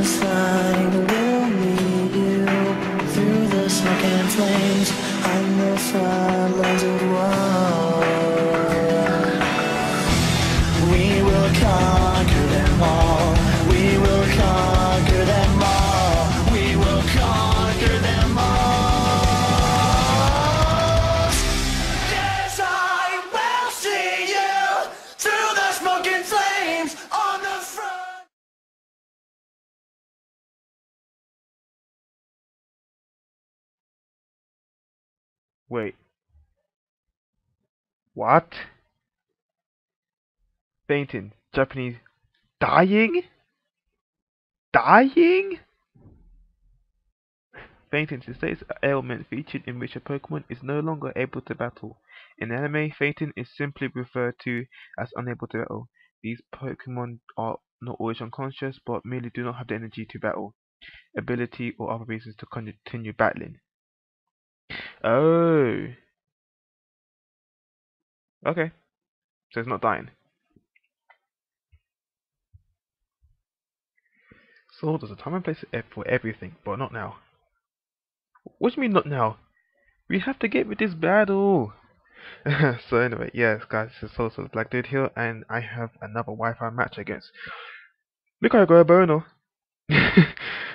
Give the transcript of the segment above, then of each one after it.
this line will lead you through the smoke and flames on the front lines of war. We will conquer them all. We will conquer them all. We will conquer them all. Yes, I will see you through the smoke and flames on the front. Wait, what? Fainting, Japanese, dying? Dying? Fainting is a state ailment featured in which a Pokemon is no longer able to battle. In anime, fainting is simply referred to as unable to battle. These Pokemon are not always unconscious, but merely do not have the energy to battle, ability, or other reasons to continue battling. Oh, okay. So it's not dying. So there's a time and place for everything, but not now. What do you mean not now? We have to get with this battle. So anyway, yes guys, this is also Black Dude here, and I have another Wi-Fi match against Lucario Bono.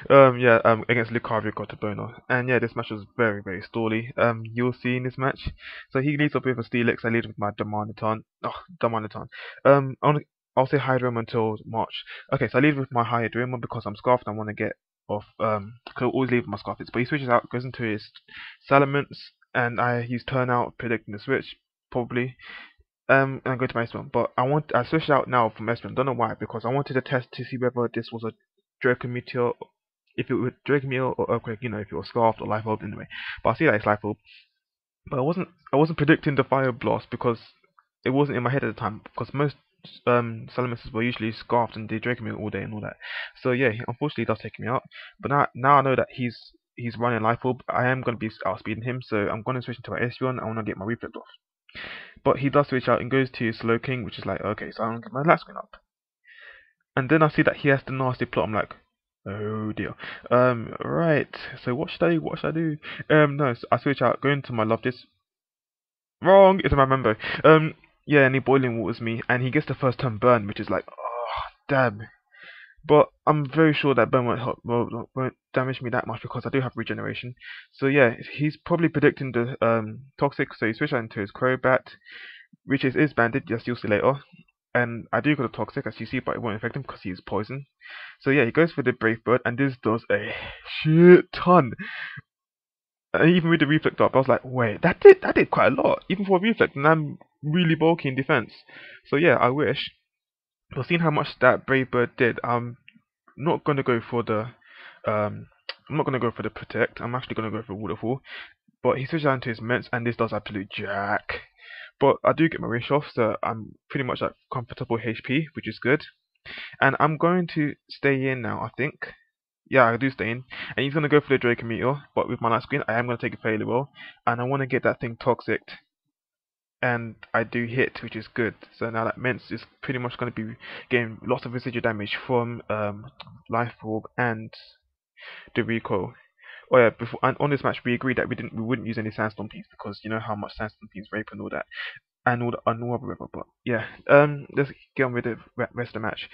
Against Lucario Bono. And yeah, this match was very, very stally. You'll see in this match. So he leads up with a Steelix, I lead with my Darmanitan. Oh, Darmanitan. I'll say Hydreigon until March. Okay, so I lead with my Hydreigon because I'm Scarfed and I want to get off, could always leave with my Scarfed. But he switches out, goes into his Salamence, and I use Turnout, predicting the switch, probably. And I go to my Espeon, but I switched out now from Espeon. Don't know why, because I wanted to test to see whether this was a Draco Meteor, if it was Draco Meteor or Earthquake, if it was Scarfed or Life Orb anyway. But I see that it's Life Orb, but I wasn't predicting the Fire Blast because it wasn't in my head at the time. Because most Salamences were usually Scarfed and did Draco Meteor all day and all that. So yeah, unfortunately, he does take me out. But now I know that he's running Life Orb. I am going to be outspeeding him, so I'm going to switch into my Espeon. I want to get my Reflect off. But he does switch out and goes to Slowking, which is like, okay, so I'm going to get my last screen up. And then I see that he has the nasty plot. I'm like, oh dear. Right. So what should I do? What should I do? No, so I switch out, go into my Loftus. Wrong! It's my Membo. Yeah, and he Boiling Waters me, and he gets the first turn burn, which is like, oh, damn. But I'm very sure that burn won't damage me that much because I do have regeneration. So yeah, he's probably predicting the Toxic, so he switches out into his Crobat, which is banded, yes, you'll see later. And I do go to Toxic, as you see, but it won't affect him because he's poison. So yeah, he goes for the Brave Bird, and this does a shit ton. And even with the Reflect up, I was like, wait, that did quite a lot, even for a Reflect, and I'm really bulky in defense. So yeah, I wish. But seeing how much that Brave Bird did, I'm not gonna go for the Protect. I'm actually gonna go for Waterfall. But he switches out into his Ments, and this does absolute jack. But I do get my Wish off, so I'm pretty much at comfortable HP, which is good. And I'm going to stay in now, I think. Yeah, I do stay in. And he's going to go for the Draco Meteor, but with my Light Screen, I am going to take it fairly well. And I want to get that thing Toxic. And I do hit, which is good. So now that Mence is pretty much going to be getting lots of residual damage from Life Orb and the Recoil. Oh yeah, before and on this match we agreed that we wouldn't use any Sandstorm teams because you know how much Sandstorm teams rape and all that. And all other river, but yeah, let's get on with the rest of the match.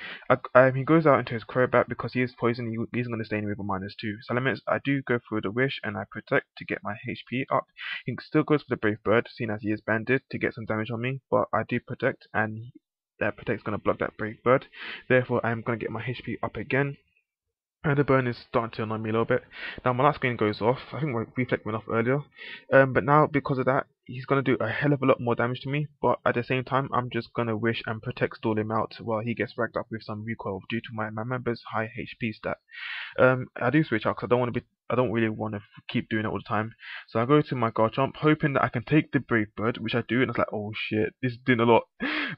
He goes out into his Crobat because he is poison. He's going to stay in river -2. Salamence, I do go through the Wish and I protect to get my HP up. He still goes for the Brave Bird, seeing as he is banded to get some damage on me, but I do protect, and that protect's going to block that Brave Bird. Therefore, I am going to get my HP up again. And the burn is starting to annoy me a little bit. Now my last screen goes off. I think my Reflect went off earlier. But now because of that, he's going to do a hell of a lot more damage to me. But at the same time, I'm just going to Wish and Protect stall him out while he gets racked up with some recoil due to my member's high HP stat. I do switch out because I don't really want to keep doing it all the time. So I go to my Garchomp, hoping that I can take the Brave Bird, which I do. And it's like, oh shit, this is doing a lot.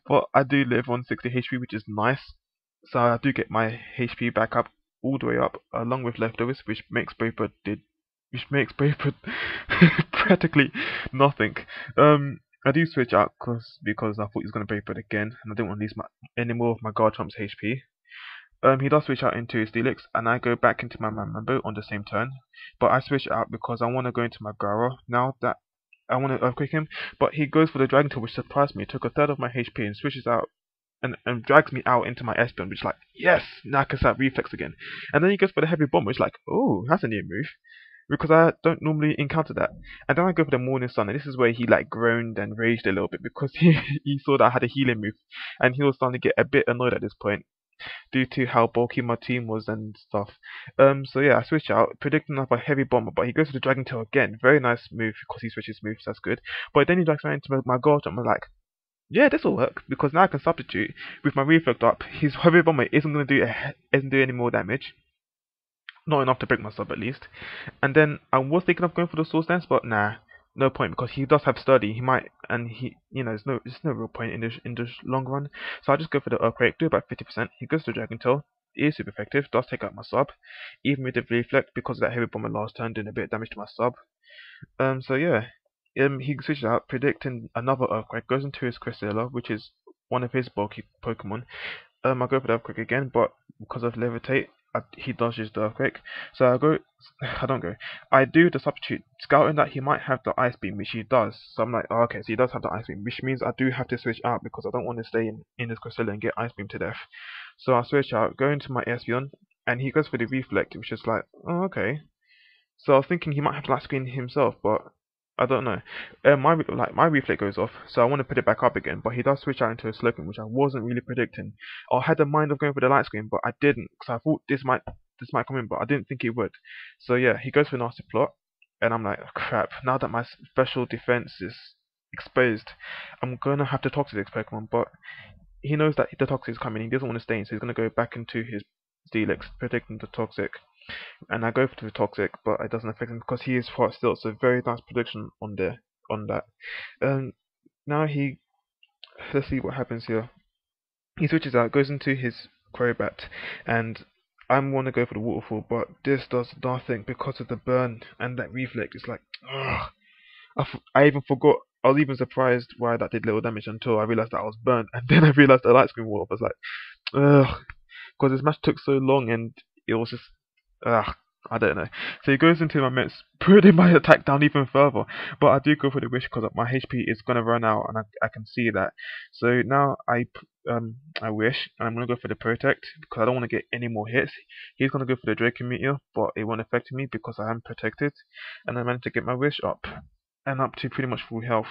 But I do live on 60 HP, which is nice. So I do get my HP back up all the way up, along with leftovers, which makes Brave Bird practically nothing. I do switch out because I thought he was going to Brave Bird again, and I didn't want to lose any more of my Garchomp's HP. He does switch out into Steelix, and I go back into my Mambo on the same turn, but I switch out because I want to go into my Gara now that I want to Earthquake him, but he goes for the Dragon Tail, which surprised me. It took a third of my HP and switches out and drags me out into my Espeon, which is like, yes, now I can start Reflex again. And then he goes for the Heavy Bomb, which is like, oh, that's a new move, because I don't normally encounter that. And then I go for the Morning Sun, and this is where he like groaned and raged a little bit because he saw that I had a healing move, and he was starting to get a bit annoyed at this point due to how bulky my team was and stuff. So yeah, I switch out, predicting up a Heavy Bomber, but he goes for the Dragon Tail again. Very nice move because he switches moves, that's good. But then he drags right into my Guard Jump. I'm like, yeah, this will work because now I can substitute with my Reflect up. His Heavy Bomber isn't going to do any more damage. Not enough to break my sub at least. And then I was thinking of going for the Swords Dance, but nah, no point because he does have Sturdy. He might, and there's no real point in this long run. So I just go for the Earthquake, do about 50%. He goes to Dragon Tail. It is super effective. Does take out my sub, even with the Reflect because of that Heavy Bomber last turn, doing a bit of damage to my sub. So yeah, he switches out, predicting another Earthquake. Goes into his Cresselia, which is one of his bulky Pokemon. I go for the Earthquake again, but because of Levitate, he dodges the Earthquake. So I do the substitute, scouting that he might have the Ice Beam, which he does. So I'm like, oh, okay, so he does have the Ice Beam, which means I do have to switch out because I don't want to stay in this Cresselia and get Ice Beam to death. So I switch out, go into my Espeon, and he goes for the Reflect, which is like, oh, okay. So I was thinking he might have Light Screen himself, but I don't know. My Reflect goes off, so I want to put it back up again. But he does switch out into a Slowking, which I wasn't really predicting. I had the mind of going for the Light Screen, but I didn't, because I thought this might come in, but I didn't think it would. So yeah, he goes for Nasty Plot, and I'm like, oh, crap. Now that my special defense is exposed, I'm gonna have to Toxic this Pokemon. But he knows that the Toxic is coming. He doesn't want to stay in, so he's gonna go back into his Steelix, predicting the Toxic. And I go for the Toxic, but it doesn't affect him because he is fast still. So very nice prediction on that. Now let's see what happens here. He switches out, goes into his Crobat, and I want to go for the Waterfall, but this does nothing because of the burn and that Reflect. It's like, ugh. I even forgot. I was even surprised why that did little damage until I realized that I was burnt, and then I realized the Light Screen wore off. I was like, ugh, because this match took so long and it was just. I don't know. So he goes into my Mets, putting my attack down even further. But I do go for the Wish because my HP is gonna run out, and I can see that. So now I Wish, and I'm gonna go for the Protect because I don't want to get any more hits. He's gonna go for the Draco Meteor, but it won't affect me because I am protected, and I managed to get my Wish up and up to pretty much full health.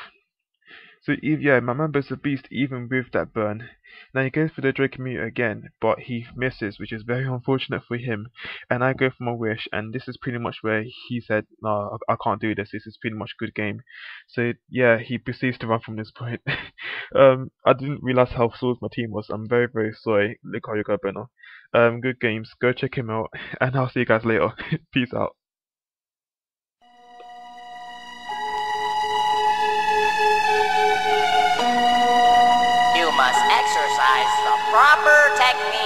So yeah, my Mambo's a beast even with that burn. Now he goes for the Draco Meteor again, but he misses, which is very unfortunate for him. And I go for my Wish, and this is pretty much where he said, no, I can't do this. This is pretty much good game. So yeah, he proceeds to run from this point. I didn't realize how swords my team was. I'm very, very sorry. Look how you go, Benno. Good games. Go check him out, and I'll see you guys later. Peace out. You must exercise the proper technique.